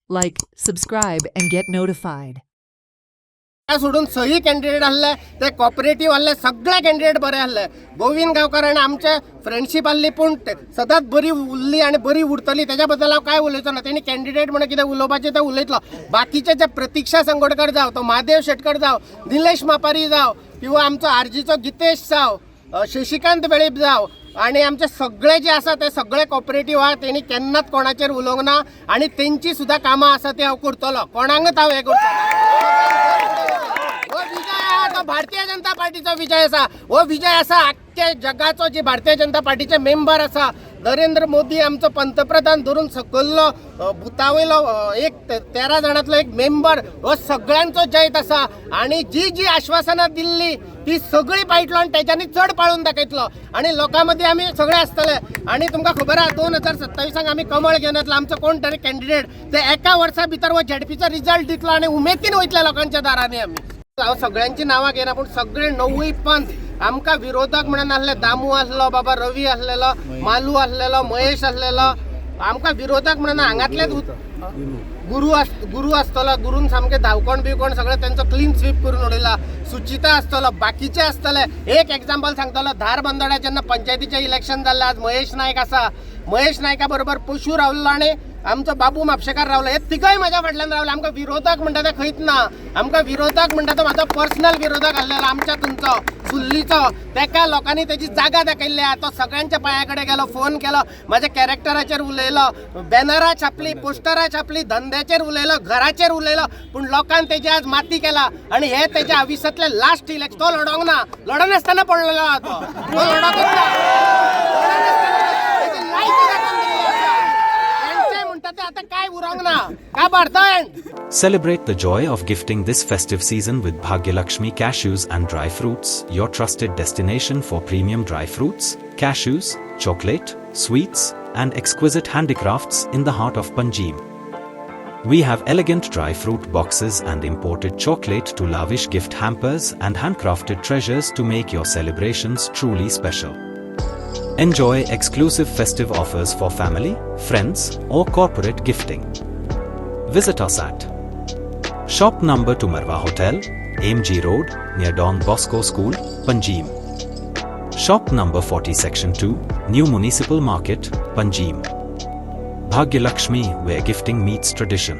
Like, subscribe, and get notified. त्या सोडून सही कॅन्डिडेट आसले ते कॉपरेटिव्ह आसले सगळे कॅन्डिडेट बरे आसले. गोविंद गांवकारान आमचे फ्रेंडशीप आसली पूण सदांच बरी उरली आनी बरी उरतली तेच्या बद्दल हांव काय उलयचो ना. तेणी कॅन्डिडेट म्हणून कितें उलोवपाचें तें उलयतलो. बाकीचे जे प्रतीक्षा संगोडकर जावं तो महादेव शेटकर जावं निलेश मापारी जावं किंवा आमचो आरजीचो गितेश जावं शशिकांत वेळीप जावं आणि आमचे सगळे जे आसा ते सगळे कॉपरेटिव्ह आहा तेणी केन्नाच कोणाचेर उलोवंक ना आनी तेंची सुद्दां कामां आसा ती हांव करतलो. कोणाकच हांव हें करतलो. हो विजय आहा तो भारतीय जनता पार्टीचो विजय आसा. हो विजय आसा आख्ख्या जगाचो जे भारतीय जनता पार्टीचे मेंबर आसा. नरेंद्र मोदी आमचो पंतप्रधान धरून सकयल्लो भुतावयलो एक 13 जाणांतलो एक मेंबर हो सगळ्यांचो जैत आसा आनी जी जी आश्वासनां दिल्ली ती सगळी पाळटलो आनी तेच्यांनी चड पाळून दाखयतलो आनी लोकां मदीं आमी सगळे आसतले. आनी तुमकां खबर आहा 2027 आमी कमळ घेवन येतलो. आमचो कोण तरी कॅन्डिडेट ते एका वर्सा भितर हो झेडपीचो रिजल्ट दितलो आनी उमेदीन वयतले लोकांच्या दारांनी आमी. हांव सगळ्यांची नांवां घेना पूण सगळे 9 पंथ आमकां विरोधक म्हणून आसले. दामू आसलो बाबा रवी आसलेलो मालू आसलेलो महेश आसलेलो. आमकां विरोधक म्हणून हांगातलेच गुरू आसतलो. गुरून सामके धावकोण बिवकोण सगळे तेंचो क्लीन स्वीप करून उडयला. सुचिता आसतलो बाकीचे आसतले. एक एग्जाम्पल सांगतलो. धार बंदोड्या जेन्ना पंचायतीचें इलेक्शन जाल्लें आज महेश नायक आसा. महेश नायका बरोबर पशू रावलो आनी आमचो बाबू म्हापशेकार रावलो. हे तिगय म्हज्या फाटल्यान रावले. आमकां विरोधक म्हणटा ते खंयच ना. आमकां विरोधक म्हणटा तो म्हाजो पर्सनल विरोधक आसलेलो आमच्या तुमचो सुल्लीचो. तेका लोकांनी तेजी जागा दाखयल्ली आहा. तो सगळ्यांच्या पांया कडेन गेलो फोन केलो म्हाज्या कॅरेक्टराचेर उलयलो बॅनरां छापली पोस्टरां छापली धंद्याचेर उलयलो घराचेर उलयलो पूण लोकांनी तेजी आज माती केला आनी हे तेच्या आयुश्यांतले लास्ट इलेक्शन. तो लडोंक ना. लडनासतना पडलेलो आहा तो. लडोंकच ना. Celebrate the joy of gifting this festive season with Bhagyalakshmi Cashews and Dry Fruits, your trusted destination for premium dry fruits, cashews, chocolate, sweets, and exquisite handicrafts in the heart of Panjim. We have elegant dry fruit boxes and imported chocolate to lavish gift hampers and handcrafted treasures to make your celebrations truly special. Enjoy exclusive festive offers for family, friends, or corporate gifting. Visit us at Shop Number 2 Marwa Hotel, AMG Road, near Don Bosco School, Panjim. Shop Number 40 Section 2, New Municipal Market, Panjim. Bhagyalakshmi, where gifting meets tradition.